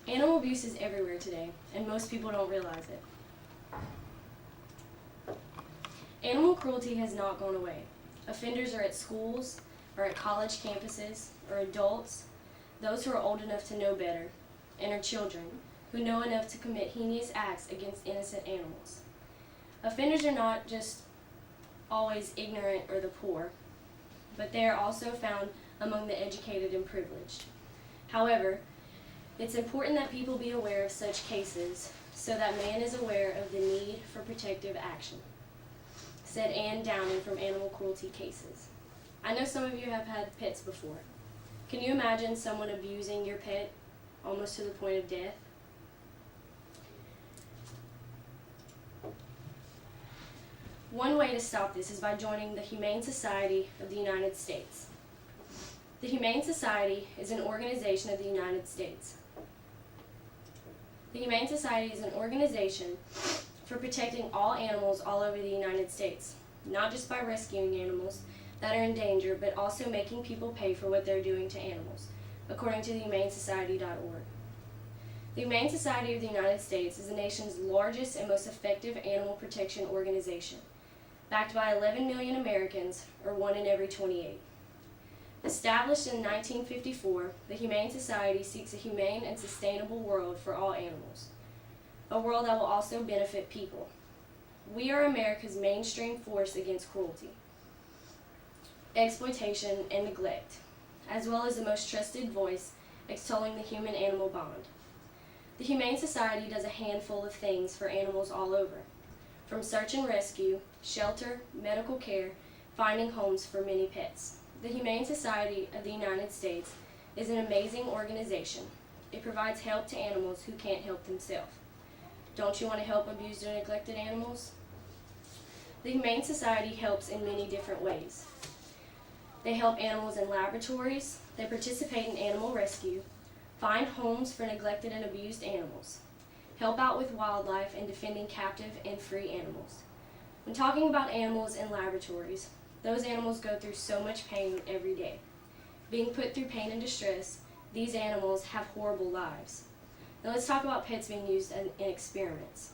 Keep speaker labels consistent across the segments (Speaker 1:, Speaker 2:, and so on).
Speaker 1: Animal abuse is everywhere today, and most people don't realize it. Animal cruelty has not gone away. Offenders are at schools, or at college campuses, or adults, those who are old enough to know better, and are children, who know enough to commit heinous acts against innocent animals. Offenders are not just always ignorant or the poor, but they are also found among the educated and privileged. However, it's important that people be aware of such cases so that man is aware of the need for protective action, said Ann Downing from Animal Cruelty Cases. I know some of you have had pets before. Can you imagine someone abusing your pet almost to the point of death? One way to stop this is by joining the Humane Society of the United States. The Humane Society is an organization of the United States. The Humane Society is an organization for protecting all animals all over the United States, not just by rescuing animals that are in danger, but also making people pay for what they're doing to animals, according to the humanesociety.org. The Humane Society of the United States is the nation's largest and most effective animal protection organization, backed by 11 million Americans, or 1 in every 28. Established in 1954, the Humane Society seeks a humane and sustainable world for all animals, a world that will also benefit people. We are America's mainstream force against cruelty, exploitation, and neglect, as well as the most trusted voice extolling the human-animal bond. The Humane Society does a handful of things for animals all over, from search and rescue, shelter, medical care, finding homes for many pets. The Humane Society of the United States is an amazing organization. It provides help to animals who can't help themselves. Don't you want to help abused or neglected animals? The Humane Society helps in many different ways. They help animals in laboratories, they participate in animal rescue, find homes for neglected and abused animals, help out with wildlife and defending captive and free animals. When talking about animals in laboratories, those animals go through so much pain every day. Being put through pain and distress, these animals have horrible lives. Now let's talk about pets being used in experiments.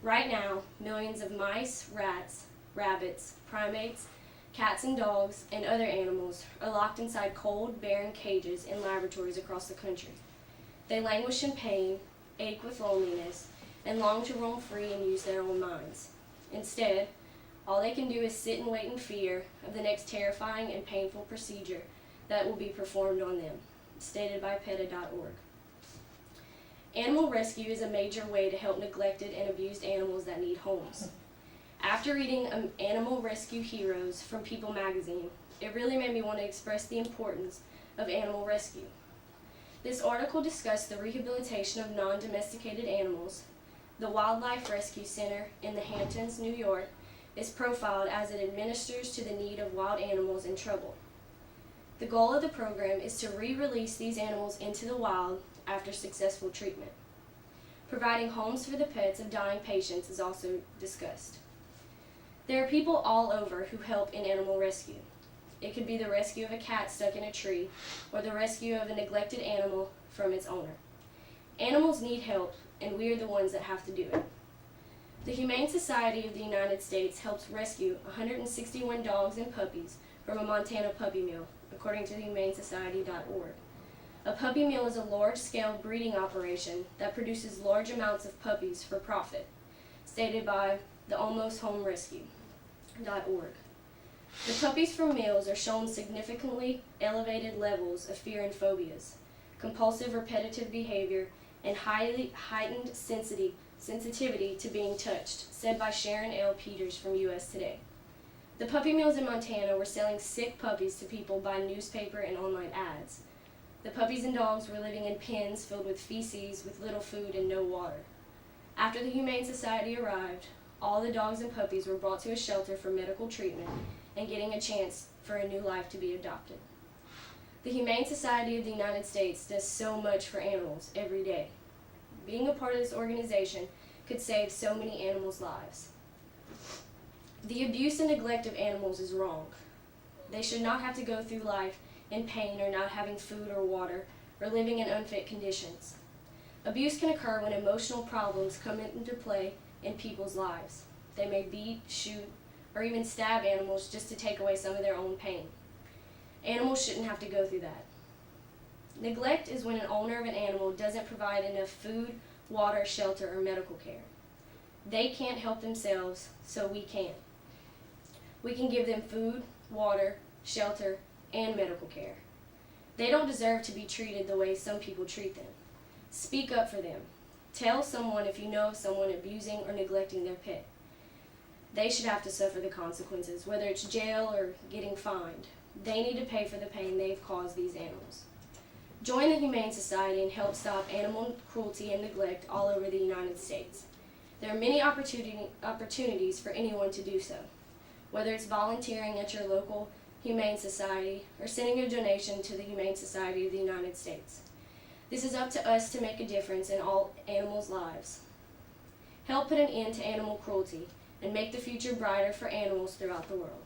Speaker 1: Right now, millions of mice, rats, rabbits, primates, cats and dogs, and other animals are locked inside cold, barren cages in laboratories across the country. They languish in pain, ache with loneliness, and long to roam free and use their own minds. Instead, all they can do is sit and wait in fear of the next terrifying and painful procedure that will be performed on them, stated by PETA.org. Animal rescue is a major way to help neglected and abused animals that need homes. After reading Animal Rescue Heroes from People magazine, it really made me want to express the importance of animal rescue. This article discussed the rehabilitation of non-domesticated animals. The Wildlife Rescue Center in the Hamptons, New York, is profiled as it administers to the need of wild animals in trouble. The goal of the program is to re-release these animals into the wild after successful treatment. Providing homes for the pets of dying patients is also discussed. There are people all over who help in animal rescue. It could be the rescue of a cat stuck in a tree, or the rescue of a neglected animal from its owner. Animals need help, and we are the ones that have to do it. The Humane Society of the United States helps rescue 161 dogs and puppies from a Montana puppy mill, according to the humanesociety.org. A puppy mill is a large-scale breeding operation that produces large amounts of puppies for profit, stated by the Almost Home Rescue.org. The puppies from mills are shown significantly elevated levels of fear and phobias, compulsive repetitive behavior, and highly heightened sensitivity to being touched, said by Sharon L. Peters from US Today. The puppy mills in Montana were selling sick puppies to people by newspaper and online ads. The puppies and dogs were living in pens filled with feces with little food and no water. After the Humane Society arrived, all the dogs and puppies were brought to a shelter for medical treatment and getting a chance for a new life to be adopted. The Humane Society of the United States does so much for animals every day. Being a part of this organization could save so many animals' lives. The abuse and neglect of animals is wrong. They should not have to go through life in pain or not having food or water or living in unfit conditions. Abuse can occur when emotional problems come into play in people's lives. They may beat, shoot, or even stab animals just to take away some of their own pain. Animals shouldn't have to go through that. Neglect is when an owner of an animal doesn't provide enough food, water, shelter, or medical care. They can't help themselves, so we can. We can give them food, water, shelter, and medical care. They don't deserve to be treated the way some people treat them. Speak up for them. Tell someone if you know of someone abusing or neglecting their pet. They should have to suffer the consequences, whether it's jail or getting fined. They need to pay for the pain they've caused these animals. Join the Humane Society and help stop animal cruelty and neglect all over the United States. There are many opportunities for anyone to do so, whether it's volunteering at your local Humane Society or sending a donation to the Humane Society of the United States. This is up to us to make a difference in all animals' lives. Help put an end to animal cruelty and make the future brighter for animals throughout the world.